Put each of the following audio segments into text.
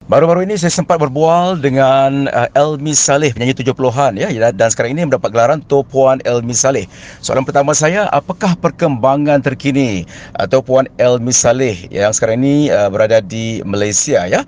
Baru-baru ini saya sempat berbual dengan Elmi Saleh, penyanyi 70-an ya, dan sekarang ini mendapat gelaran Tua Puan Elmi Saleh. Soalan pertama saya, apakah perkembangan terkini Tua Puan Elmi Saleh yang sekarang ini berada di Malaysia ya?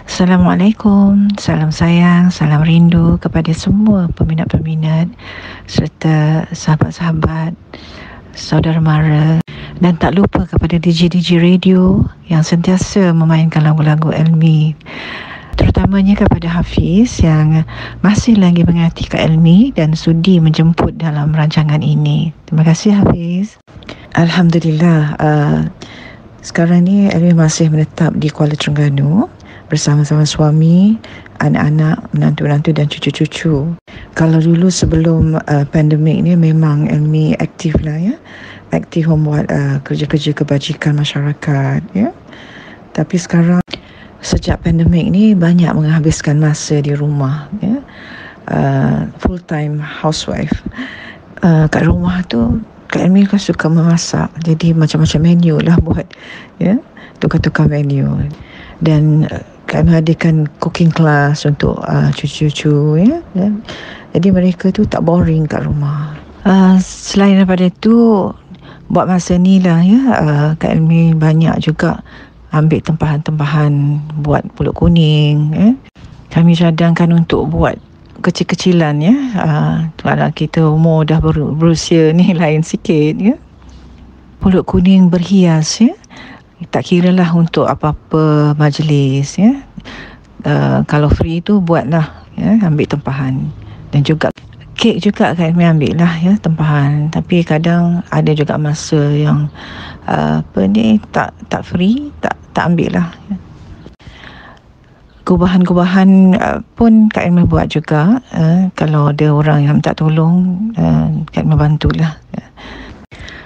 Assalamualaikum, salam sayang, salam rindu kepada semua peminat-peminat serta sahabat-sahabat, saudara mara, dan tak lupa kepada DJ-DJ radio yang sentiasa memainkan lagu-lagu Elmi, terutamanya kepada Hafiz yang masih lagi mengasihi Kak Elmi dan sudi menjemput dalam rancangan ini. Terima kasih Hafiz. Alhamdulillah, sekarang ni Elmi masih menetap di Kuala Terengganu bersama-sama suami, anak-anak, menantu-menantu dan cucu-cucu. Kalau dulu sebelum pandemik ni memang Elmi aktif lah ya, aktif membuat kerja-kerja kebajikan masyarakat ya. Tapi sekarang sejak pandemik ni banyak menghabiskan masa di rumah ya, full time housewife. Kat rumah tu Kak Elmi kan suka memasak, jadi macam-macam menu lah buat ya, tukar-tukar menu. Dan kami hadirkan cooking class untuk cucu-cucu ya. Jadi mereka tu tak boring kat rumah. Selain daripada itu, buat masa ni lah ya, Kak Elmi banyak juga ambil tempahan-tempahan buat pulut kuning ya. Kami cadangkan untuk buat kecil-kecilan ya. Kalau kita umur dah berusia ni lain sikit ya. Pulut kuning berhias ya, tak kira lah untuk apa-apa majlis ya. Kalau free tu buatlah ya, ambil tempahan. Dan juga kek juga kan kami ambil lah ya, tempahan. Tapi kadang ada juga masa yang tak free, tak ambil lah ya. Gubahan-gubahan pun Kak Elmi buat juga. Kalau ada orang yang minta tolong, Kak Elmi bantulah ya.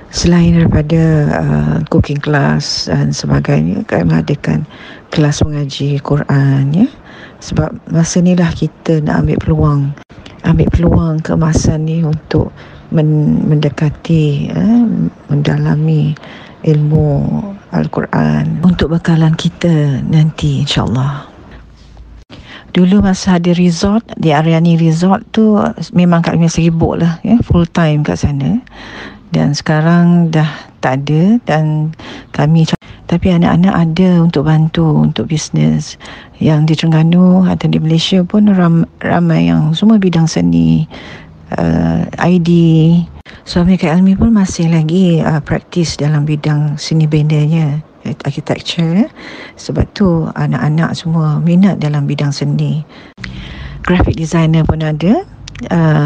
Selain daripada cooking class dan sebagainya, Kak Elmi adakan kelas mengaji Quran ya. Sebab masa ni lah kita nak ambil peluang keemasan ni untuk mendekati mendalami ilmu Al-Quran untuk bekalan kita nanti insyaAllah. Dulu masa ada resort di Ariani Resort tu memang Kak Elmi sibuk lah ya, full time kat sana. Dan sekarang dah tak ada, dan kami tapi anak-anak ada untuk bantu untuk bisnes yang di Terengganu atau di Malaysia pun ramai yang semua bidang seni, ID. Suami Kak Elmi pun masih lagi praktis dalam bidang seni bendanya, architecture. Sebab tu anak-anak semua minat dalam bidang seni. Graphic designer pun ada,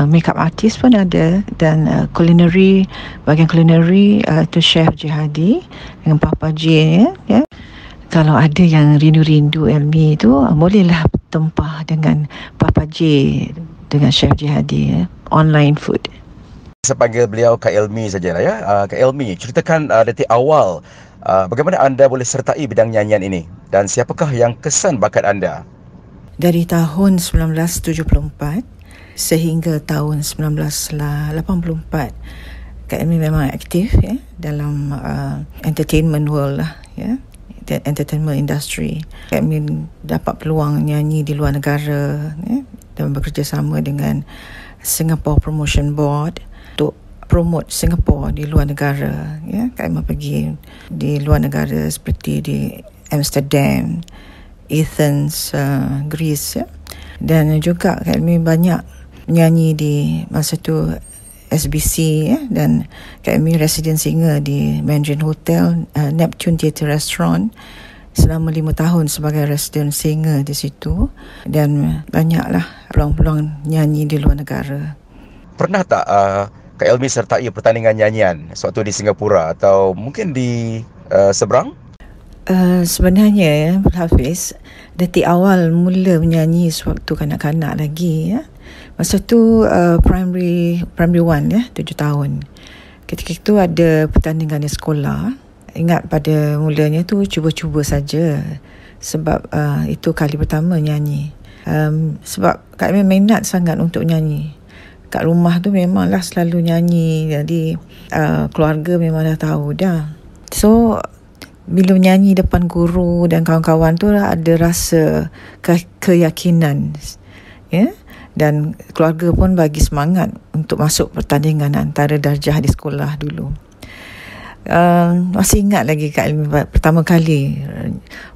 makeup artist pun ada, dan culinary, bahagian culinary tu chef Jihadi dengan Papa J ya. Kalau ada yang rindu-rindu Elmi tu, bolehlah tempah dengan Papa J dengan chef Jihadi ya, online food. Saya panggil beliau Kak Elmi sajalah ya. Kak Elmi, ceritakan detik awal bagaimana anda boleh sertai bidang nyanyian ini, dan siapakah yang kesan bakat anda? Dari tahun 1974 sehingga tahun 1984, Kak Elmi memang aktif ya dalam entertainment world lah ya, entertainment industry. Kak Elmi dapat peluang nyanyi di luar negara ya, dan bekerjasama dengan Singapore Promotion Board untuk promote Singapore di luar negara ya. Kak Elmi pergi di luar negara seperti di Amsterdam, Athens, Greece ya. Dan juga Kak Elmi banyak menyanyi di masa tu SBC ya, dan Kak Elmi resident singer di Mandarin Hotel, Neptune Theatre Restaurant selama 5 tahun sebagai resident singer di situ, dan banyaklah peluang-peluang nyanyi di luar negara. Pernah tak Kak Elmi sertai pertandingan nyanyian sewaktu di Singapura atau mungkin di seberang? Sebenarnya ya Hafiz, detik awal mula menyanyi sewaktu kanak-kanak lagi ya. Masa tu primary 1 ya, 7 tahun. Ketika itu ada pertandingan di sekolah. Ingat pada mulanya tu cuba-cuba saja, sebab itu kali pertama nyanyi. Sebab Kak Elmi minat sangat untuk nyanyi. Kat rumah tu memanglah selalu nyanyi, jadi keluarga memang dah tahu dah. So bila nyanyi depan guru dan kawan-kawan tu ada rasa keyakinan, ya. Dan keluarga pun bagi semangat untuk masuk pertandingan antara darjah di sekolah dulu. Masih ingat lagi Kak Elmi pertama kali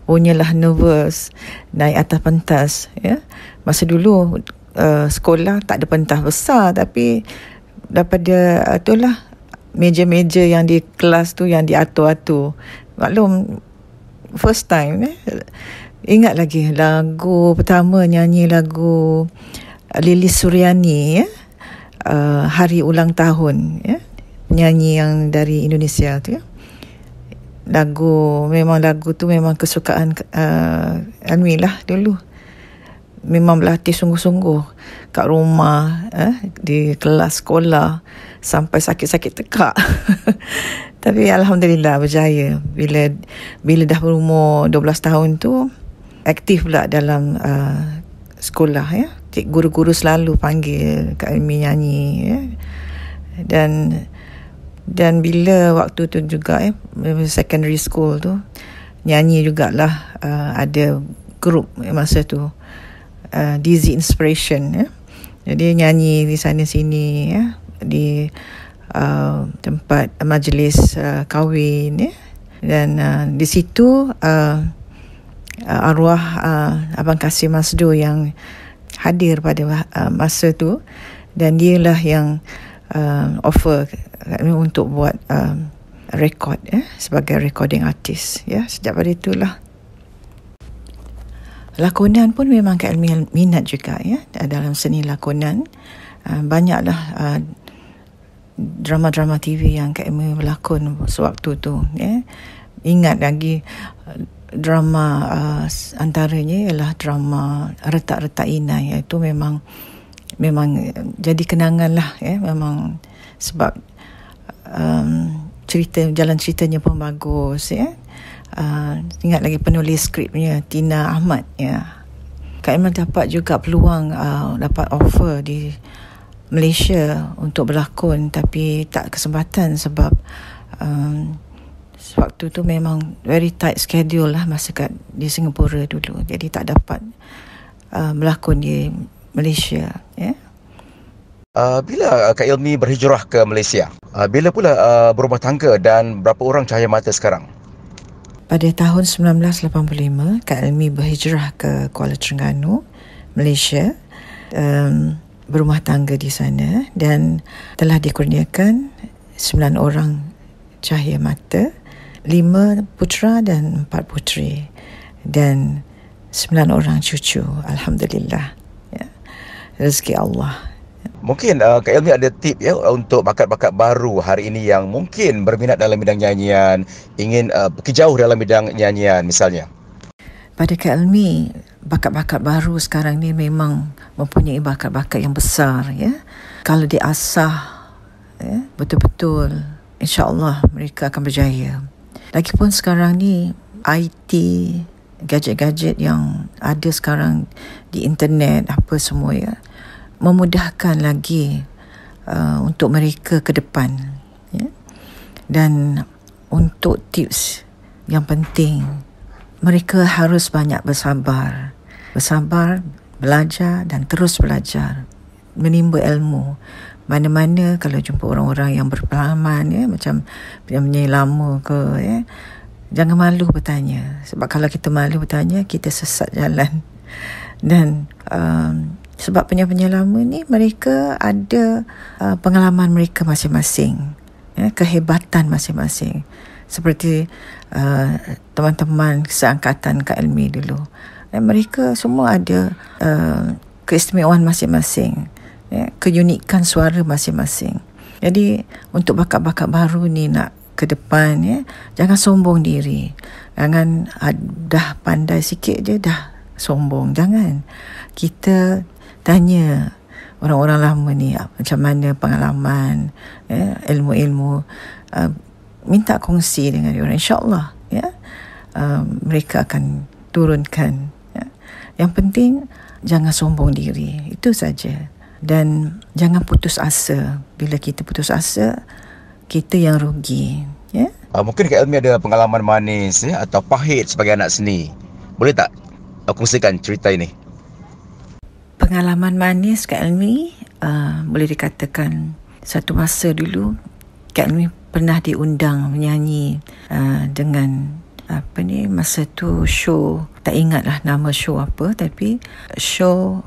punyalah nervous naik atas pentas, ya. Masa dulu sekolah tak ada pentas besar, tapi daripada itulah meja-meja yang di kelas tu yang diatur-atur. Maklum first time, ingat lagi lagu pertama nyanyi lagu Lilis Suryani, ya. Hari ulang tahun, ya. Penyanyi yang dari Indonesia tu, ya. Lagu tu memang kesukaan Elmi lah dulu. Memang berlatih sungguh-sungguh kat rumah, di kelas sekolah sampai sakit-sakit tekak. Tapi alhamdulillah berjaya. Bila dah berumur 12 tahun tu aktif pula dalam sekolah, ya. Guru-guru selalu panggil Kak Elmi nyanyi, ya. Dan bila waktu tu juga, secondary school tu nyanyi jugalah, ada grup masa tu, Dizzy Inspiration, ya. Jadi nyanyi di sana sini, ya, di tempat majlis kahwin, ya. Dan di situ arwah Abang Kasim Masdo yang hadir pada masa tu, dan dialah yang offer untuk buat rekod, ya, sebagai recording artist, ya. Sejak pada itulah. Lakonan pun memang Kak Elmi minat juga, ya, dalam seni lakonan. Banyaklah drama-drama TV yang Kak Elmi berlakon sewaktu tu, ya. Ingat lagi drama antaranya ialah drama Retak-Retak Inai, iaitu memang jadi kenangan lah, ya. Memang sebab jalan ceritanya pun bagus, ya. Ingat lagi penulis skripnya Tina Ahmad, ya. Kak Elmi dapat juga peluang dapat offer di Malaysia untuk berlakon, tapi tak kesempatan sebab waktu tu memang very tight schedule lah masa di Singapura dulu, jadi tak dapat berlakon di Malaysia, ya. Bila Kak Elmi berhijrah ke Malaysia? Bila pula berumah tangga dan berapa orang cahaya mata sekarang? Pada tahun 1985, Kak Elmi berhijrah ke Kuala Terengganu, Malaysia, berumah tangga di sana, dan telah dikurniakan 9 orang cahaya mata, 5 putera dan 4 puteri, dan 9 orang cucu. Alhamdulillah, ya. Rezeki Allah. Mungkin Kak Elmi ada tip, ya, untuk bakat-bakat baru hari ini yang mungkin berminat dalam bidang nyanyian, ingin pergi jauh dalam bidang nyanyian misalnya. Pada Kak Elmi, bakat-bakat baru sekarang ni memang mempunyai bakat-bakat yang besar, ya. Kalau diasah, ya, betul-betul, insya-Allah mereka akan berjaya. Lagipun sekarang ni IT, gadget-gadget yang ada sekarang di internet apa semua, ya, memudahkan lagi untuk mereka ke depan, ya. Dan untuk tips yang penting, mereka harus banyak bersabar, belajar dan terus belajar, menimba ilmu. Mana-mana kalau jumpa orang-orang yang berpengalaman, ya, macam penyanyi lama ke, ya, jangan malu bertanya, sebab kalau kita malu bertanya, kita sesat jalan. Dan sebab penyanyi lama ni mereka ada pengalaman mereka masing-masing, ya, kehebatan masing-masing. Seperti teman-teman seangkatan Kak Elmi dulu, dan mereka semua ada keistimewaan masing-masing, ya, keunikan suara masing-masing. Jadi untuk bakat-bakat baru ni nak ke depan, ya, jangan sombong diri. Jangan dah pandai sikit je dah sombong. Jangan. Kita tanya orang-orang lama ni macam mana pengalaman, ya, ilmu-ilmu, minta kongsi dengan dia orang, insya-Allah, ya, mereka akan turunkan, ya. Yang penting jangan sombong diri, itu saja. Dan jangan putus asa. Bila kita putus asa, kita yang rugi, ya. Mungkin Kak Elmi ada pengalaman manis ya, atau pahit sebagai anak seni. Boleh tak kongsikan cerita ini? Pengalaman manis Kak Elmi, boleh dikatakan satu masa dulu Kak Elmi pernah diundang menyanyi dengan masa tu show, tak ingatlah nama show apa, tapi show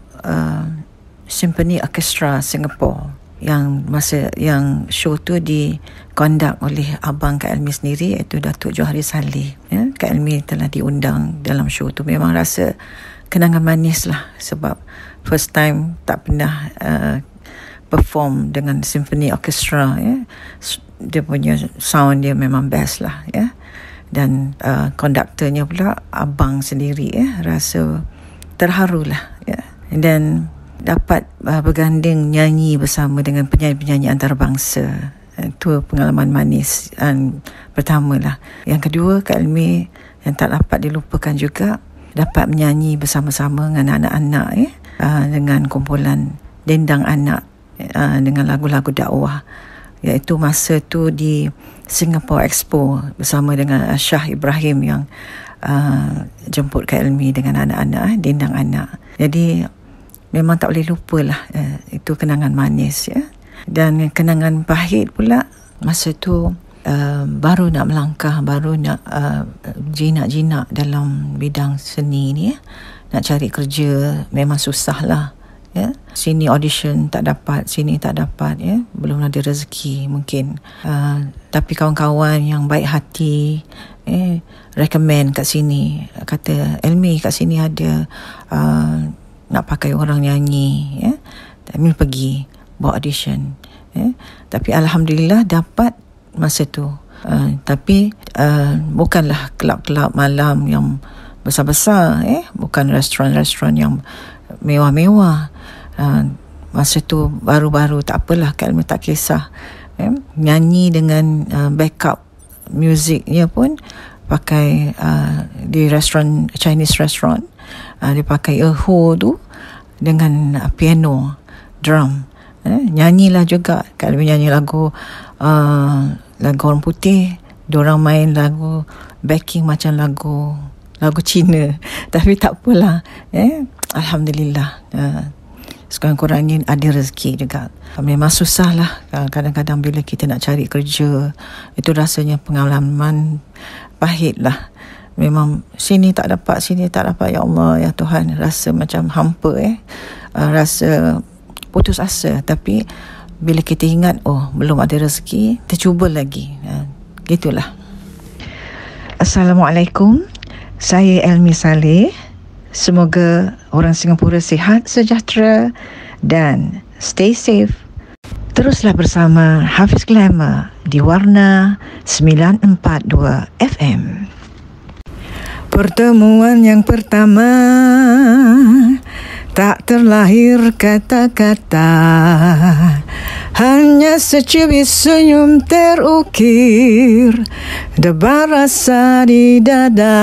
Symphony Orchestra Singapore, yang show tu dikondak oleh abang Kak Elmi sendiri, iaitu Datuk Johari Saleh. Ya, Kak Elmi telah diundang dalam show tu. Memang rasa kenangan manis lah, sebab first time tak pernah perform dengan Symphony Orchestra. Ya. Dia punya sound dia memang best lah. Ya. Dan konduktornya pula abang sendiri. Ya. Rasa terharu lah. Ya. Dan dapat berganding nyanyi bersama dengan penyanyi-penyanyi antarabangsa. Itu pengalaman manis pertama lah. Yang kedua, Kak Elmi yang tak dapat dilupakan juga, dapat menyanyi bersama-sama dengan anak-anak dengan kumpulan Dendang Anak dengan lagu-lagu dakwah, iaitu masa tu di Singapore Expo bersama dengan Shah Ibrahim yang jemput Kak Elmi dengan anak-anak, Dendang Anak. Jadi memang tak boleh lupa lah, itu kenangan manis ya. Dan kenangan pahit pula, masa tu baru nak melangkah, baru nak jinak-jinak dalam bidang seni ni ya. Nak cari kerja memang susah lah ya. Sini audition tak dapat, sini tak dapat ya. Belum ada rezeki mungkin. Tapi kawan-kawan yang baik hati recommend kat sini, kata Elmi kat sini ada nak pakai orang nyanyi ya. Elmi pergi buat audition ya. Tapi alhamdulillah dapat masa tu. Tapi bukanlah kelab-kelab malam yang besar-besar, bukan restoran-restoran yang mewah-mewah. Masa tu baru-baru, tak apalah, Kak Elmi tak kisah. Nyanyi dengan backup musiknya pun pakai di restoran, Chinese restaurant, dia pakai erhu tu dengan piano, drum. Nyanyilah juga. Kak Elmi nyanyi lagu orang putih, diorang main lagu backing macam lagu Cina. Tapi tak apalah, alhamdulillah. Sekurang-kurangnya ada rezeki juga. Memang susah lah kadang-kadang bila kita nak cari kerja. Itu rasanya pengalaman pahit lah. Memang sini tak dapat, sini tak dapat. Ya Allah, ya Tuhan, rasa macam hampa rasa putus asa. Tapi bila kita ingat, belum ada rezeki, kita cuba lagi. Gitulah. Assalamualaikum. Saya Elmi Saleh. Semoga orang Singapura sihat, sejahtera dan stay safe. Teruslah bersama Hafiz Glamour di Warna 942 FM. Pertemuan yang pertama, tak terlahir kata-kata, hanya secubit senyum terukir, debar rasa di dada.